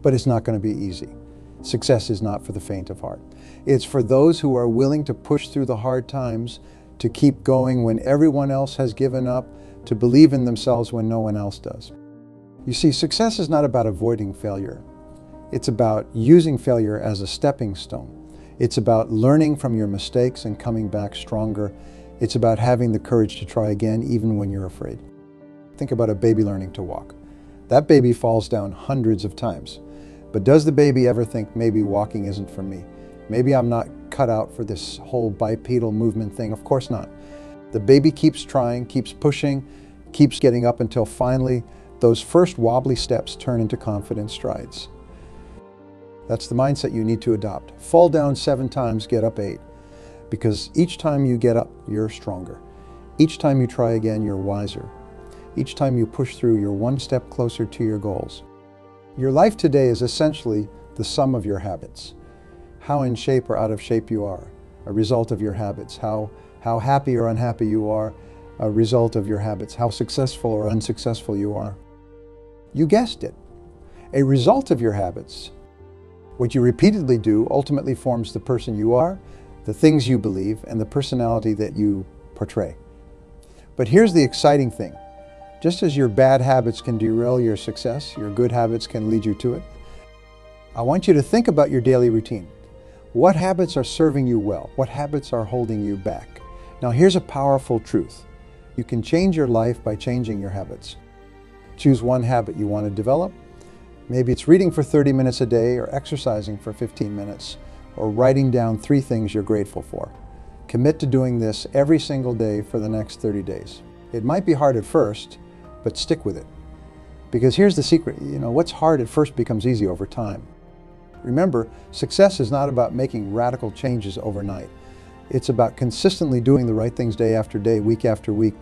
but it's not going to be easy. Success is not for the faint of heart. It's for those who are willing to push through the hard times, to keep going when everyone else has given up, to believe in themselves when no one else does. You see, success is not about avoiding failure. It's about using failure as a stepping stone. It's about learning from your mistakes and coming back stronger. It's about having the courage to try again even when you're afraid. Think about a baby learning to walk. That baby falls down hundreds of times. But does the baby ever think, maybe walking isn't for me? Maybe I'm not cut out for this whole bipedal movement thing? Of course not. The baby keeps trying, keeps pushing, keeps getting up until finally those first wobbly steps turn into confident strides. That's the mindset you need to adopt. Fall down 7 times, get up 8. Because each time you get up, you're stronger. Each time you try again, you're wiser. Each time you push through, you're one step closer to your goals. Your life today is essentially the sum of your habits. How in shape or out of shape you are, a result of your habits. How happy or unhappy you are, a result of your habits. How successful or unsuccessful you are. You guessed it. A result of your habits. What you repeatedly do ultimately forms the person you are, the things you believe, and the personality that you portray. But here's the exciting thing. Just as your bad habits can derail your success, your good habits can lead you to it. I want you to think about your daily routine. What habits are serving you well? What habits are holding you back? Now here's a powerful truth. You can change your life by changing your habits. Choose one habit you want to develop. Maybe it's reading for 30 minutes a day, or exercising for 15 minutes, or writing down 3 things you're grateful for. Commit to doing this every single day for the next 30 days. It might be hard at first, but stick with it. Because here's the secret, what's hard at first becomes easy over time. Remember, success is not about making radical changes overnight. It's about consistently doing the right things day after day, week after week,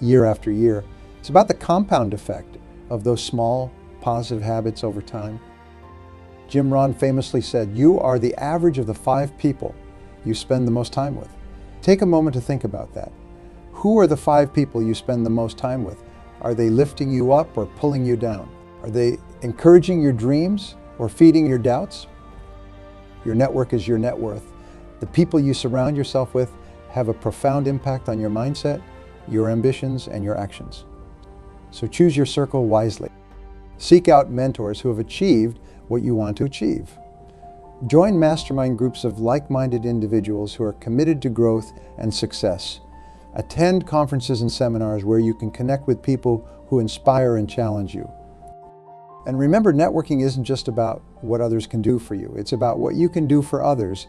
year after year. It's about the compound effect of those small, positive habits over time. Jim Rohn famously said, "You are the average of the 5 people you spend the most time with." Take a moment to think about that. Who are the 5 people you spend the most time with? Are they lifting you up or pulling you down? Are they encouraging your dreams or feeding your doubts? Your network is your net worth. The people you surround yourself with have a profound impact on your mindset, your ambitions, and your actions. So choose your circle wisely. Seek out mentors who have achieved what you want to achieve. Join mastermind groups of like-minded individuals who are committed to growth and success. Attend conferences and seminars where you can connect with people who inspire and challenge you. And remember, networking isn't just about what others can do for you. It's about what you can do for others.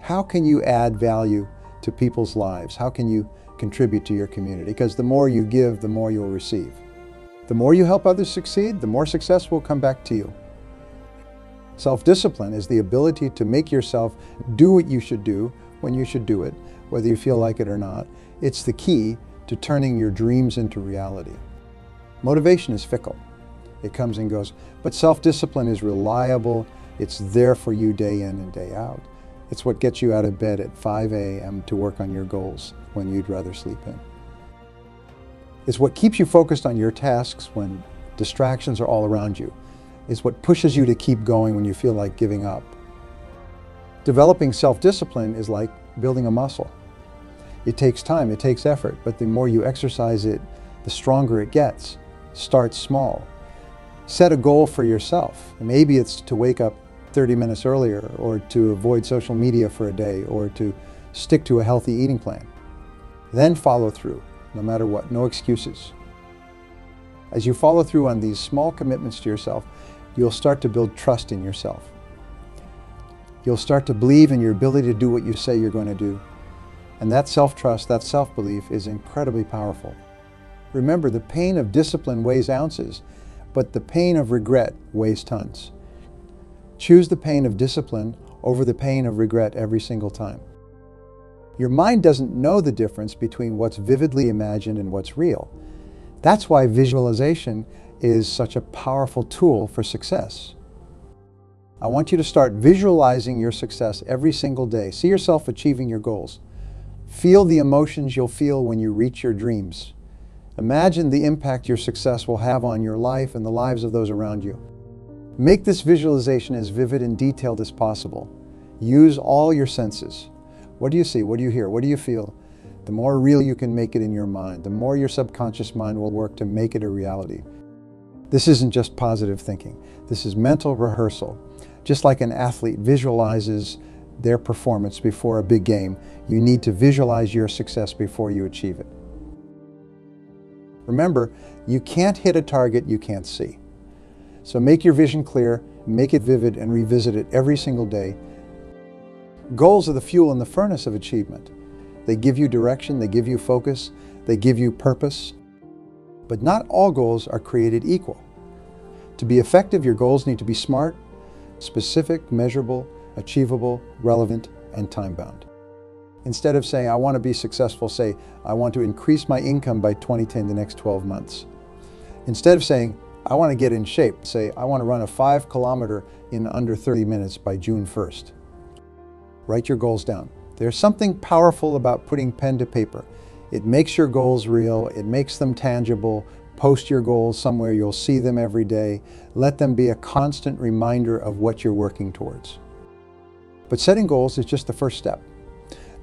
How can you add value to people's lives? How can you contribute to your community? Because the more you give, the more you'll receive. The more you help others succeed, the more success will come back to you. Self-discipline is the ability to make yourself do what you should do when you should do it, whether you feel like it or not. It's the key to turning your dreams into reality. Motivation is fickle. It comes and goes, but self-discipline is reliable. It's there for you day in and day out. It's what gets you out of bed at 5 a.m. to work on your goals when you'd rather sleep in. It's what keeps you focused on your tasks when distractions are all around you. It's what pushes you to keep going when you feel like giving up. Developing self-discipline is like building a muscle. It takes time, it takes effort, but the more you exercise it, the stronger it gets. Start small. Set a goal for yourself. Maybe it's to wake up 30 minutes earlier, or to avoid social media for a day, or to stick to a healthy eating plan. Then follow through, no matter what, no excuses. As you follow through on these small commitments to yourself, you'll start to build trust in yourself. You'll start to believe in your ability to do what you say you're going to do. And that self-trust, that self-belief is incredibly powerful. Remember, the pain of discipline weighs ounces, but the pain of regret weighs tons. Choose the pain of discipline over the pain of regret every single time. Your mind doesn't know the difference between what's vividly imagined and what's real. That's why visualization is such a powerful tool for success. I want you to start visualizing your success every single day. See yourself achieving your goals. Feel the emotions you'll feel when you reach your dreams. Imagine the impact your success will have on your life and the lives of those around you. Make this visualization as vivid and detailed as possible. Use all your senses. What do you see? What do you hear? What do you feel? The more real you can make it in your mind, the more your subconscious mind will work to make it a reality. This isn't just positive thinking. This is mental rehearsal. Just like an athlete visualizes their performance before a big game, you need to visualize your success before you achieve it. Remember, you can't hit a target you can't see. So make your vision clear, make it vivid, and revisit it every single day. Goals are the fuel in the furnace of achievement. They give you direction, they give you focus, they give you purpose. But not all goals are created equal. To be effective, your goals need to be smart, specific, measurable, achievable, relevant, and time-bound. Instead of saying, I want to be successful, say, I want to increase my income by 20 in the next 12 months. Instead of saying, I want to get in shape, say, I want to run a 5-kilometer in under 30 minutes by June 1st. Write your goals down. There's something powerful about putting pen to paper. It makes your goals real, it makes them tangible. Post your goals somewhere you'll see them every day. Let them be a constant reminder of what you're working towards. But setting goals is just the first step.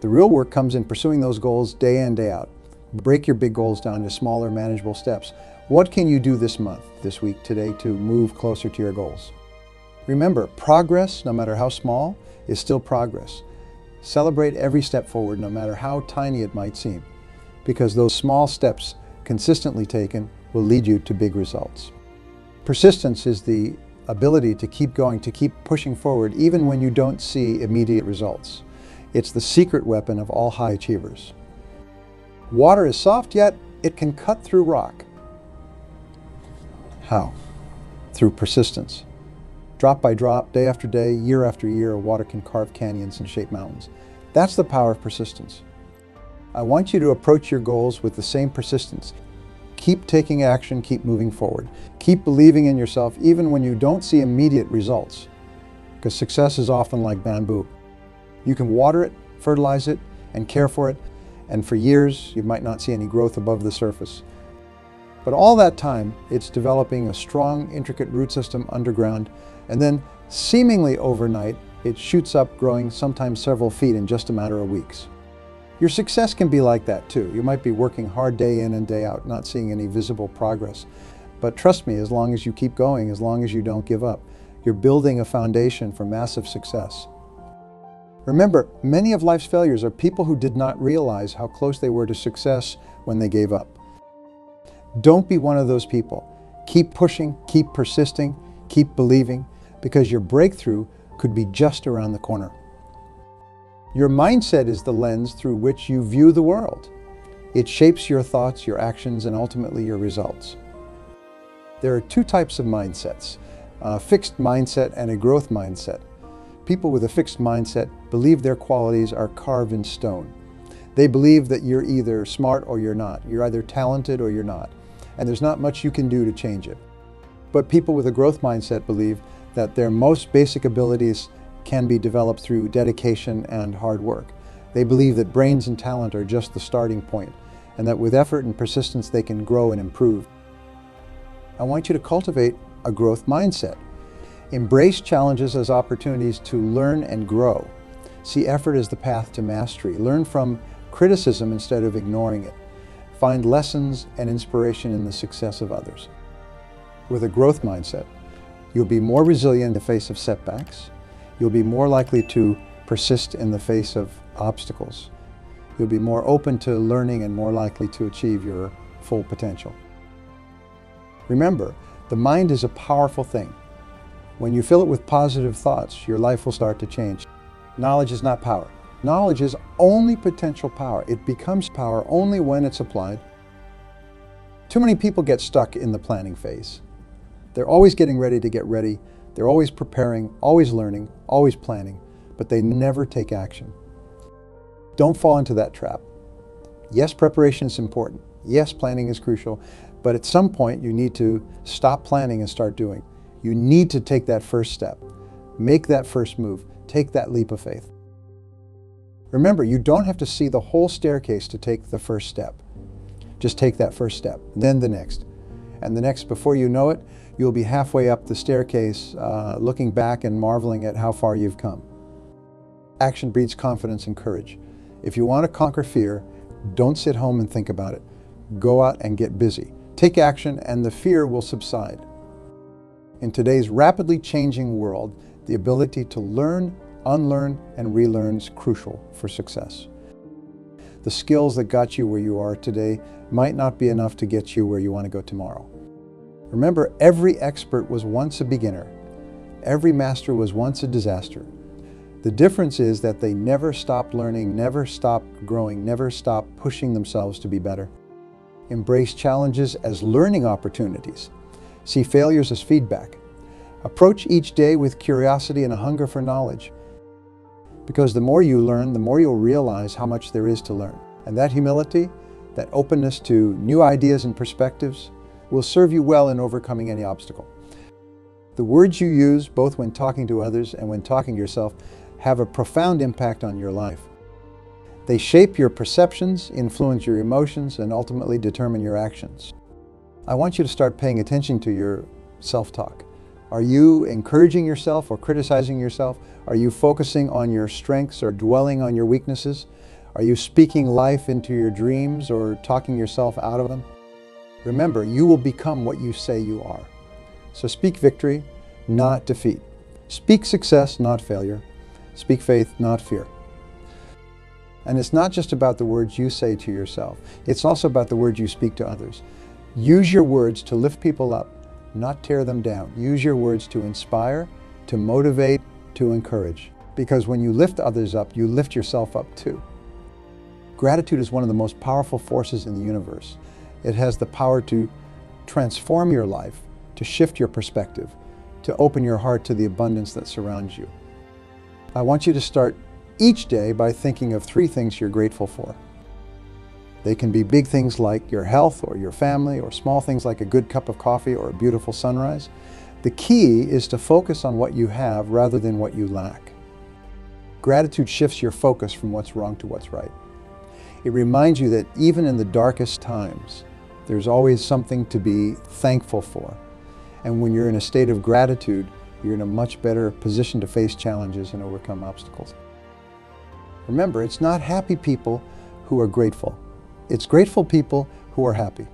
The real work comes in pursuing those goals day in, day out. Break your big goals down to smaller, manageable steps. What can you do this month, this week, today to move closer to your goals? Remember, progress, no matter how small, is still progress. Celebrate every step forward, no matter how tiny it might seem, because those small steps consistently taken will lead you to big results. Persistence is the ability to keep going, to keep pushing forward, even when you don't see immediate results. It's the secret weapon of all high achievers. Water is soft, yet it can cut through rock. How? Through persistence. Drop by drop, day after day, year after year, water can carve canyons and shape mountains. That's the power of persistence. I want you to approach your goals with the same persistence. Keep taking action, keep moving forward. Keep believing in yourself even when you don't see immediate results, because success is often like bamboo. You can water it, fertilize it, and care for it, and for years you might not see any growth above the surface. But all that time, it's developing a strong, intricate root system underground, and then seemingly overnight, it shoots up, growing sometimes several feet in just a matter of weeks. Your success can be like that too. You might be working hard day in and day out, not seeing any visible progress. But trust me, as long as you keep going, as long as you don't give up, you're building a foundation for massive success. Remember, many of life's failures are people who did not realize how close they were to success when they gave up. Don't be one of those people. Keep pushing, keep persisting, keep believing, because your breakthrough could be just around the corner. Your mindset is the lens through which you view the world. It shapes your thoughts, your actions, and ultimately your results. There are two types of mindsets, a fixed mindset and a growth mindset. People with a fixed mindset believe their qualities are carved in stone. They believe that you're either smart or you're not. You're either talented or you're not. And there's not much you can do to change it. But people with a growth mindset believe that their most basic abilities can be developed through dedication and hard work. They believe that brains and talent are just the starting point, and that with effort and persistence they can grow and improve. I want you to cultivate a growth mindset. Embrace challenges as opportunities to learn and grow. See effort as the path to mastery. Learn from criticism instead of ignoring it. Find lessons and inspiration in the success of others. With a growth mindset, you'll be more resilient in the face of setbacks. You'll be more likely to persist in the face of obstacles. You'll be more open to learning and more likely to achieve your full potential. Remember, the mind is a powerful thing. When you fill it with positive thoughts, your life will start to change. Knowledge is not power. Knowledge is only potential power. It becomes power only when it's applied. Too many people get stuck in the planning phase. They're always getting ready to get ready. They're always preparing, always learning, always planning, but they never take action. Don't fall into that trap. Yes, preparation is important. Yes, planning is crucial, but at some point you need to stop planning and start doing. You need to take that first step. Make that first move. Take that leap of faith. Remember, you don't have to see the whole staircase to take the first step. Just take that first step, then the next. And the next, before you know it, you'll be halfway up the staircase, looking back and marveling at how far you've come. Action breeds confidence and courage. If you want to conquer fear, don't sit home and think about it. Go out and get busy. Take action and the fear will subside. In today's rapidly changing world, the ability to learn, unlearn, and relearn is crucial for success. The skills that got you where you are today might not be enough to get you where you want to go tomorrow. Remember, every expert was once a beginner. Every master was once a disaster. The difference is that they never stopped learning, never stopped growing, never stopped pushing themselves to be better. Embrace challenges as learning opportunities. See failures as feedback. Approach each day with curiosity and a hunger for knowledge. Because the more you learn, the more you'll realize how much there is to learn. And that humility, that openness to new ideas and perspectives, will serve you well in overcoming any obstacle. The words you use, both when talking to others and when talking to yourself, have a profound impact on your life. They shape your perceptions, influence your emotions, and ultimately determine your actions. I want you to start paying attention to your self-talk. Are you encouraging yourself or criticizing yourself? Are you focusing on your strengths or dwelling on your weaknesses? Are you speaking life into your dreams or talking yourself out of them? Remember, you will become what you say you are. So speak victory, not defeat. Speak success, not failure. Speak faith, not fear. And it's not just about the words you say to yourself. It's also about the words you speak to others. Use your words to lift people up, not tear them down. Use your words to inspire, to motivate, to encourage. Because when you lift others up, you lift yourself up too. Gratitude is one of the most powerful forces in the universe. It has the power to transform your life, to shift your perspective, to open your heart to the abundance that surrounds you. I want you to start each day by thinking of 3 things you're grateful for. They can be big things like your health or your family, or small things like a good cup of coffee or a beautiful sunrise. The key is to focus on what you have rather than what you lack. Gratitude shifts your focus from what's wrong to what's right. It reminds you that even in the darkest times, there's always something to be thankful for. And when you're in a state of gratitude, you're in a much better position to face challenges and overcome obstacles. Remember, it's not happy people who are grateful. It's grateful people who are happy.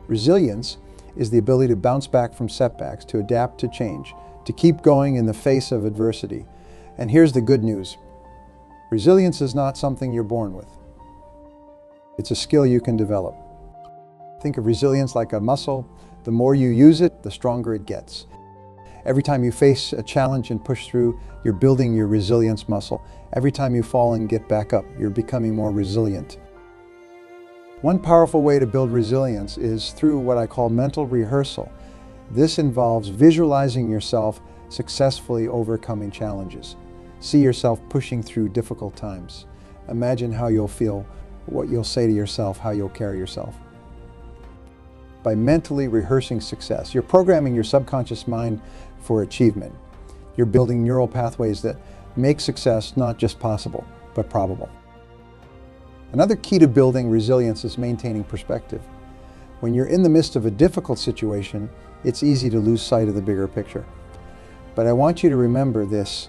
Resilience is the ability to bounce back from setbacks, to adapt to change, to keep going in the face of adversity. And here's the good news. Resilience is not something you're born with. It's a skill you can develop. Think of resilience like a muscle. The more you use it, the stronger it gets. Every time you face a challenge and push through, you're building your resilience muscle. Every time you fall and get back up, you're becoming more resilient. One powerful way to build resilience is through what I call mental rehearsal. This involves visualizing yourself successfully overcoming challenges. See yourself pushing through difficult times. Imagine how you'll feel, what you'll say to yourself, how you'll carry yourself. By mentally rehearsing success, you're programming your subconscious mind for achievement. You're building neural pathways that make success not just possible, but probable. Another key to building resilience is maintaining perspective. When you're in the midst of a difficult situation, it's easy to lose sight of the bigger picture. But I want you to remember this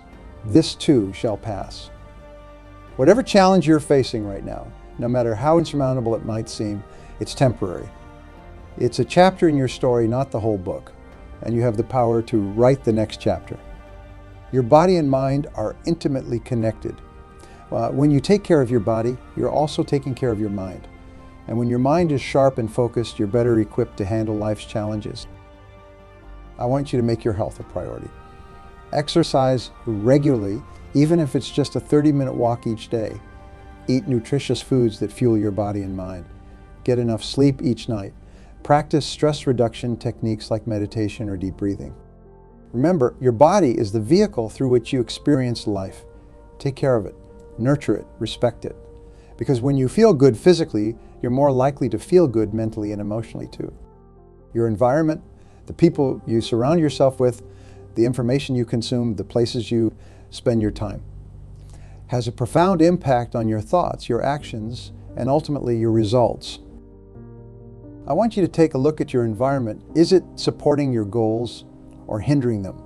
too shall pass. Whatever challenge you're facing right now, no matter how insurmountable it might seem, it's temporary. It's a chapter in your story, not the whole book, and you have the power to write the next chapter. Your body and mind are intimately connected. When you take care of your body, you're also taking care of your mind. And when your mind is sharp and focused, you're better equipped to handle life's challenges. I want you to make your health a priority. Exercise regularly, even if it's just a 30-minute walk each day. Eat nutritious foods that fuel your body and mind. Get enough sleep each night. Practice stress reduction techniques like meditation or deep breathing. Remember, your body is the vehicle through which you experience life. Take care of it, nurture it, respect it. Because when you feel good physically, you're more likely to feel good mentally and emotionally too. Your environment, the people you surround yourself with, the information you consume, the places you spend your time, has a profound impact on your thoughts, your actions, and ultimately your results. I want you to take a look at your environment. Is it supporting your goals or hindering them?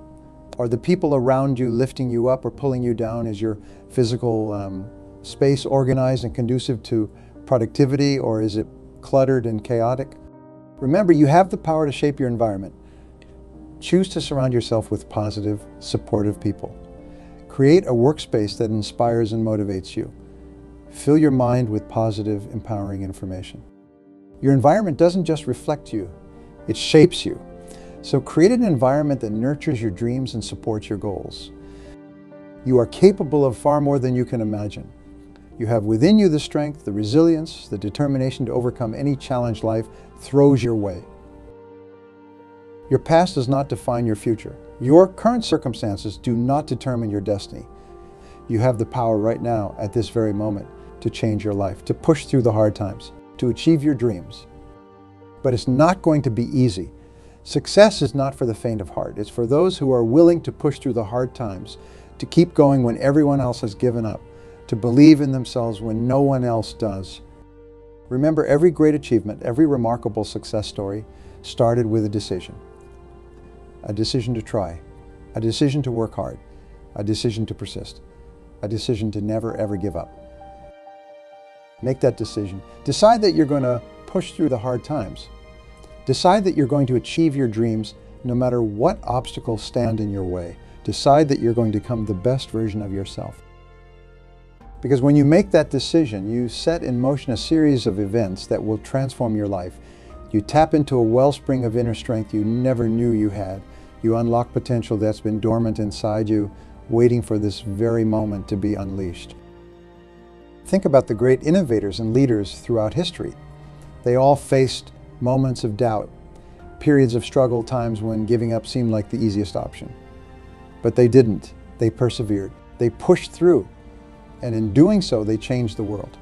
Are the people around you lifting you up or pulling you down? Is your physical space organized and conducive to productivity, or is it cluttered and chaotic? Remember, you have the power to shape your environment. Choose to surround yourself with positive, supportive people. Create a workspace that inspires and motivates you. Fill your mind with positive, empowering information. Your environment doesn't just reflect you, it shapes you. So create an environment that nurtures your dreams and supports your goals. You are capable of far more than you can imagine. You have within you the strength, the resilience, the determination to overcome any challenge life throws your way. Your past does not define your future. Your current circumstances do not determine your destiny. You have the power right now, at this very moment, to change your life, to push through the hard times, to achieve your dreams. But it's not going to be easy. Success is not for the faint of heart. It's for those who are willing to push through the hard times, to keep going when everyone else has given up, to believe in themselves when no one else does. Remember, every great achievement, every remarkable success story started with a decision. A decision to try, a decision to work hard, a decision to persist, a decision to never ever give up. Make that decision. Decide that you're going to push through the hard times. Decide that you're going to achieve your dreams no matter what obstacles stand in your way. Decide that you're going to become the best version of yourself. Because when you make that decision, you set in motion a series of events that will transform your life. You tap into a wellspring of inner strength you never knew you had. You unlock potential that's been dormant inside you, waiting for this very moment to be unleashed. Think about the great innovators and leaders throughout history. They all faced moments of doubt, periods of struggle, times when giving up seemed like the easiest option. But they didn't. They persevered. They pushed through. And in doing so, they changed the world.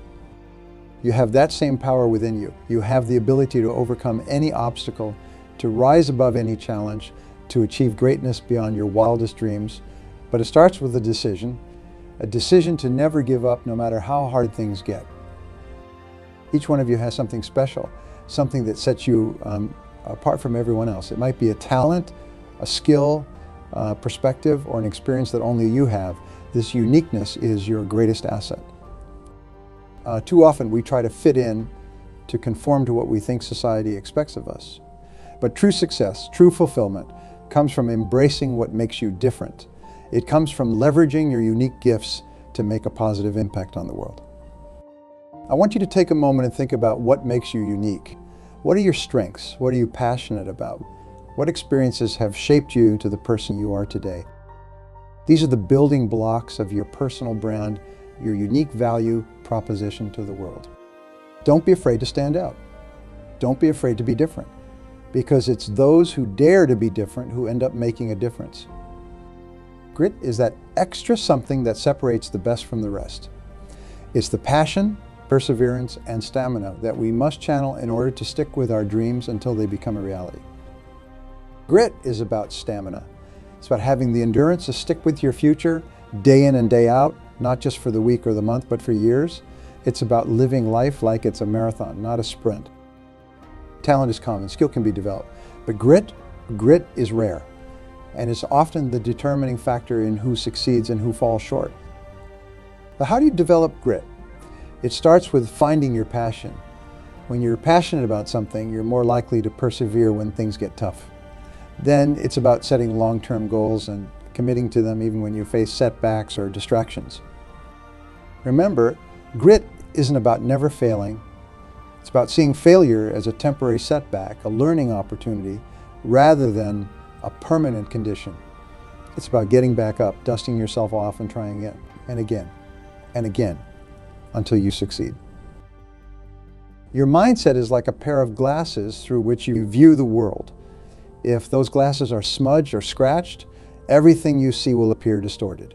You have that same power within you. You have the ability to overcome any obstacle, to rise above any challenge, to achieve greatness beyond your wildest dreams. But it starts with a decision to never give up no matter how hard things get. Each one of you has something special, something that sets you apart from everyone else. It might be a talent, a skill, perspective, or an experience that only you have. This uniqueness is your greatest asset. Too often we try to fit in, to conform to what we think society expects of us. But true success, true fulfillment, comes from embracing what makes you different. It comes from leveraging your unique gifts to make a positive impact on the world. I want you to take a moment and think about what makes you unique. What are your strengths? What are you passionate about? What experiences have shaped you to the person you are today? These are the building blocks of your personal brand, your unique value proposition to the world. Don't be afraid to stand out. Don't be afraid to be different, because it's those who dare to be different who end up making a difference. Grit is that extra something that separates the best from the rest. It's the passion, perseverance, and stamina that we must channel in order to stick with our dreams until they become a reality. Grit is about stamina. It's about having the endurance to stick with your future day in and day out, not just for the week or the month, but for years. It's about living life like it's a marathon, not a sprint. Talent is common, skill can be developed, but grit is rare, and it's often the determining factor in who succeeds and who falls short. But how do you develop grit? It starts with finding your passion. When you're passionate about something, you're more likely to persevere when things get tough. Then it's about setting long-term goals and committing to them even when you face setbacks or distractions. Remember, grit isn't about never failing. It's about seeing failure as a temporary setback, a learning opportunity, rather than a permanent condition. It's about getting back up, dusting yourself off, and trying again and again and again until you succeed. Your mindset is like a pair of glasses through which you view the world. If those glasses are smudged or scratched, everything you see will appear distorted.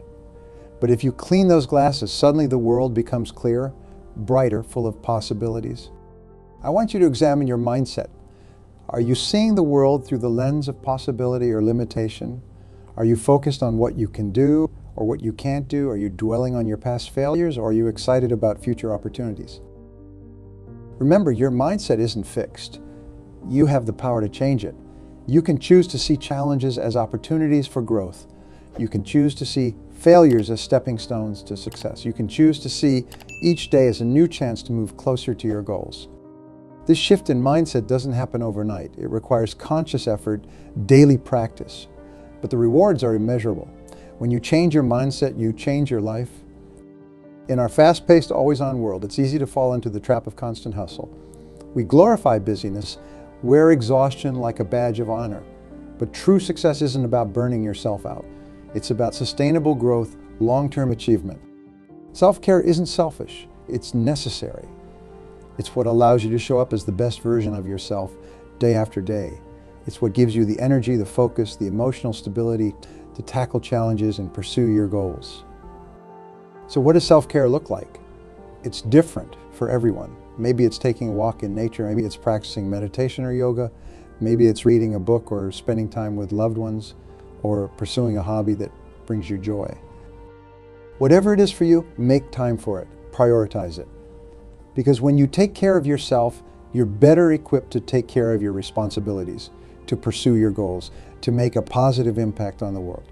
But if you clean those glasses, suddenly the world becomes clear, brighter, full of possibilities. I want you to examine your mindset. Are you seeing the world through the lens of possibility or limitation? Are you focused on what you can do or what you can't do? Are you dwelling on your past failures, or are you excited about future opportunities? Remember, your mindset isn't fixed. You have the power to change it. You can choose to see challenges as opportunities for growth. You can choose to see failures as stepping stones to success. You can choose to see each day as a new chance to move closer to your goals. This shift in mindset doesn't happen overnight. It requires conscious effort, daily practice. But the rewards are immeasurable. When you change your mindset, you change your life. In our fast-paced, always-on world, it's easy to fall into the trap of constant hustle. We glorify busyness, wear exhaustion like a badge of honor. But true success isn't about burning yourself out. It's about sustainable growth, long-term achievement. Self-care isn't selfish, it's necessary. It's what allows you to show up as the best version of yourself day after day. It's what gives you the energy, the focus, the emotional stability to tackle challenges and pursue your goals. So what does self-care look like? It's different for everyone. Maybe it's taking a walk in nature, maybe it's practicing meditation or yoga, maybe it's reading a book or spending time with loved ones, or pursuing a hobby that brings you joy. Whatever it is for you, make time for it, prioritize it. Because when you take care of yourself, you're better equipped to take care of your responsibilities, to pursue your goals, to make a positive impact on the world.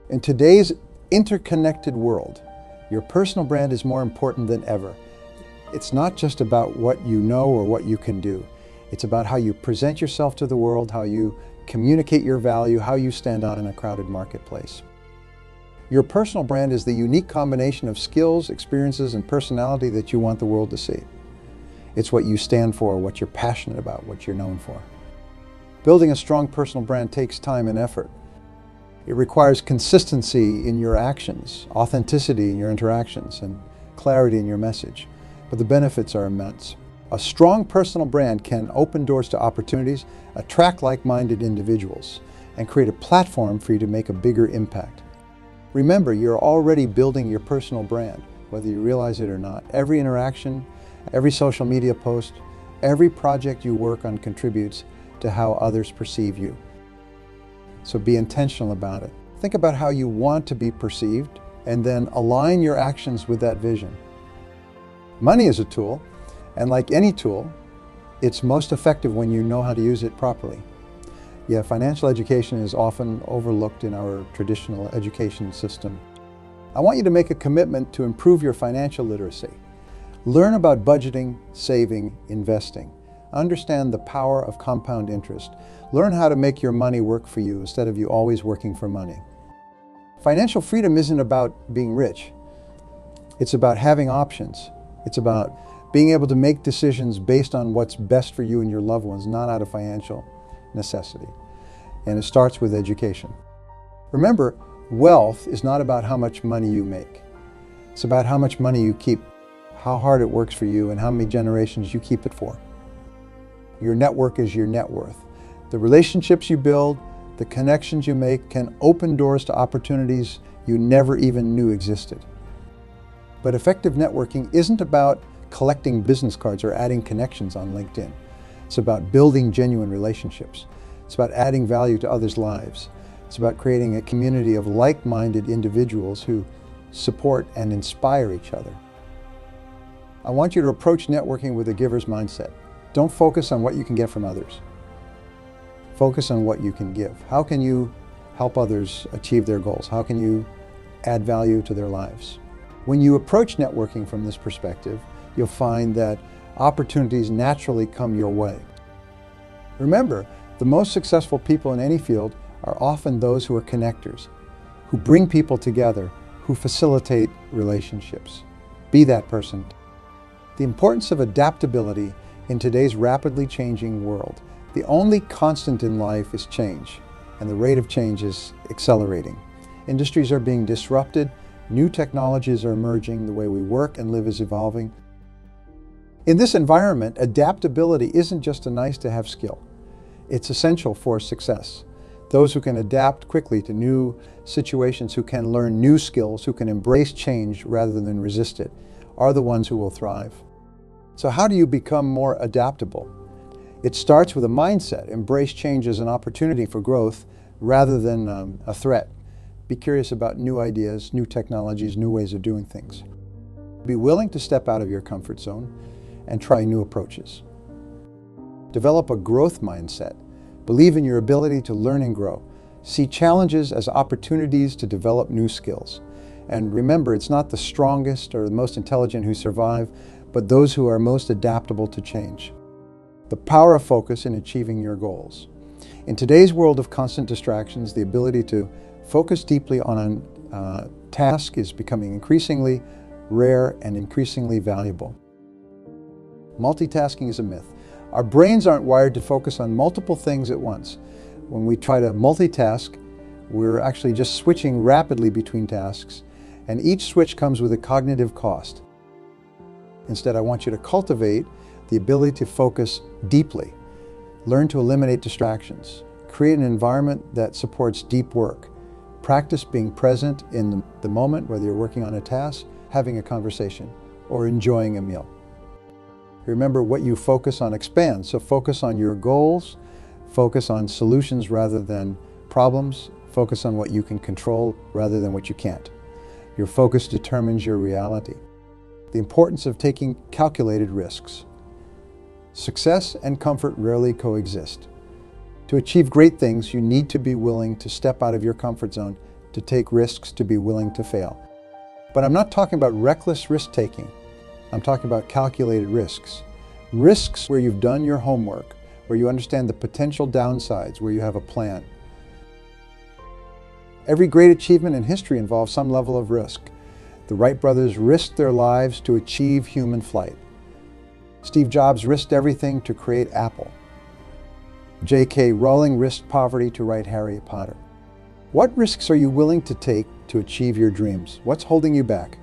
In today's interconnected world, your personal brand is more important than ever. It's not just about what you know or what you can do. It's about how you present yourself to the world, how you communicate your value, how you stand out in a crowded marketplace. Your personal brand is the unique combination of skills, experiences, and personality that you want the world to see. It's what you stand for, what you're passionate about, what you're known for. Building a strong personal brand takes time and effort. It requires consistency in your actions, authenticity in your interactions, and clarity in your message. But the benefits are immense. A strong personal brand can open doors to opportunities, attract like-minded individuals, and create a platform for you to make a bigger impact. Remember, you're already building your personal brand, whether you realize it or not. Every interaction, every social media post, every project you work on contributes to how others perceive you. So be intentional about it. Think about how you want to be perceived, and then align your actions with that vision. Money is a tool. And like any tool, it's most effective when you know how to use it properly. Yeah, financial education is often overlooked in our traditional education system. I want you to make a commitment to improve your financial literacy. Learn about budgeting, saving, investing. Understand the power of compound interest. Learn how to make your money work for you instead of you always working for money. Financial freedom isn't about being rich. It's about having options. It's about being able to make decisions based on what's best for you and your loved ones, not out of financial necessity. And it starts with education. Remember, wealth is not about how much money you make. It's about how much money you keep, how hard it works for you, and how many generations you keep it for. Your network is your net worth. The relationships you build, the connections you make can open doors to opportunities you never even knew existed. But effective networking isn't about collecting business cards or adding connections on LinkedIn. It's about building genuine relationships. It's about adding value to others' lives. It's about creating a community of like-minded individuals who support and inspire each other. I want you to approach networking with a giver's mindset. Don't focus on what you can get from others. Focus on what you can give. How can you help others achieve their goals? How can you add value to their lives? When you approach networking from this perspective, you'll find that opportunities naturally come your way. Remember, the most successful people in any field are often those who are connectors, who bring people together, who facilitate relationships. Be that person. The importance of adaptability in today's rapidly changing world. The only constant in life is change, and the rate of change is accelerating. Industries are being disrupted, new technologies are emerging, the way we work and live is evolving. In this environment, adaptability isn't just a nice-to-have skill. It's essential for success. Those who can adapt quickly to new situations, who can learn new skills, who can embrace change rather than resist it, are the ones who will thrive. So how do you become more adaptable? It starts with a mindset. Embrace change as an opportunity for growth rather than a threat. Be curious about new ideas, new technologies, new ways of doing things. Be willing to step out of your comfort zone and try new approaches. Develop a growth mindset. Believe in your ability to learn and grow. See challenges as opportunities to develop new skills. And remember, it's not the strongest or the most intelligent who survive, but those who are most adaptable to change. The power of focus in achieving your goals. In today's world of constant distractions, the ability to focus deeply on a task is becoming increasingly rare and increasingly valuable. Multitasking is a myth. Our brains aren't wired to focus on multiple things at once. When we try to multitask, we're actually just switching rapidly between tasks, and each switch comes with a cognitive cost. Instead, I want you to cultivate the ability to focus deeply. Learn to eliminate distractions. Create an environment that supports deep work. Practice being present in the moment, whether you're working on a task, having a conversation, or enjoying a meal. Remember, what you focus on expands, so focus on your goals, focus on solutions rather than problems, focus on what you can control rather than what you can't. Your focus determines your reality. The importance of taking calculated risks. Success and comfort rarely coexist. To achieve great things, you need to be willing to step out of your comfort zone, to take risks, to be willing to fail. But I'm not talking about reckless risk-taking. I'm talking about calculated risks. Risks where you've done your homework, where you understand the potential downsides, where you have a plan. Every great achievement in history involves some level of risk. The Wright brothers risked their lives to achieve human flight. Steve Jobs risked everything to create Apple. J.K. Rowling risked poverty to write Harry Potter. What risks are you willing to take to achieve your dreams? What's holding you back?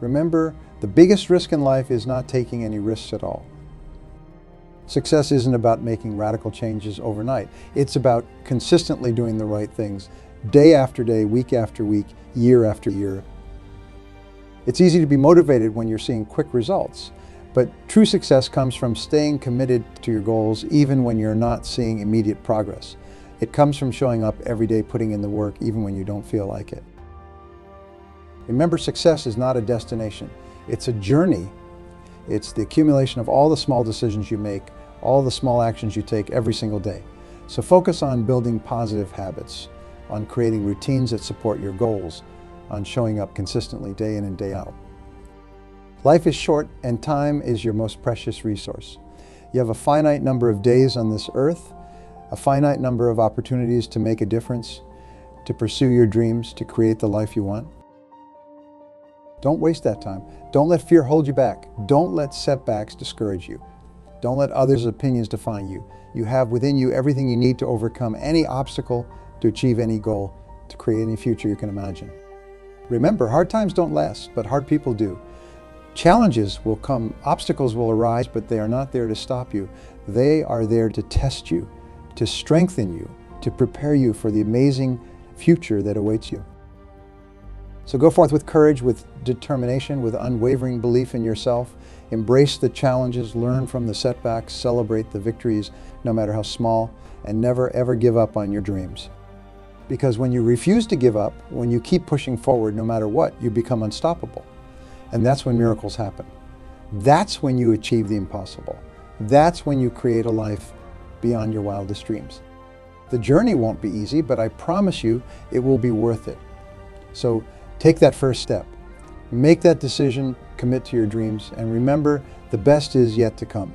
Remember, the biggest risk in life is not taking any risks at all. Success isn't about making radical changes overnight. It's about consistently doing the right things, day after day, week after week, year after year. It's easy to be motivated when you're seeing quick results, but true success comes from staying committed to your goals even when you're not seeing immediate progress. It comes from showing up every day, putting in the work even when you don't feel like it. Remember, success is not a destination. It's a journey. It's the accumulation of all the small decisions you make, all the small actions you take every single day. So focus on building positive habits, on creating routines that support your goals, on showing up consistently day in and day out. Life is short and time is your most precious resource. You have a finite number of days on this earth, a finite number of opportunities to make a difference, to pursue your dreams, to create the life you want. Don't waste that time. Don't let fear hold you back. Don't let setbacks discourage you. Don't let others' opinions define you. You have within you everything you need to overcome any obstacle, to achieve any goal, to create any future you can imagine. Remember, hard times don't last, but hard people do. Challenges will come, obstacles will arise, but they are not there to stop you. They are there to test you, to strengthen you, to prepare you for the amazing future that awaits you. So go forth with courage, with determination, with unwavering belief in yourself. Embrace the challenges, learn from the setbacks, celebrate the victories, no matter how small, and never ever give up on your dreams. Because when you refuse to give up, when you keep pushing forward no matter what, you become unstoppable. And that's when miracles happen. That's when you achieve the impossible. That's when you create a life beyond your wildest dreams. The journey won't be easy, but I promise you it will be worth it. So take that first step. Make that decision, commit to your dreams, and remember, the best is yet to come.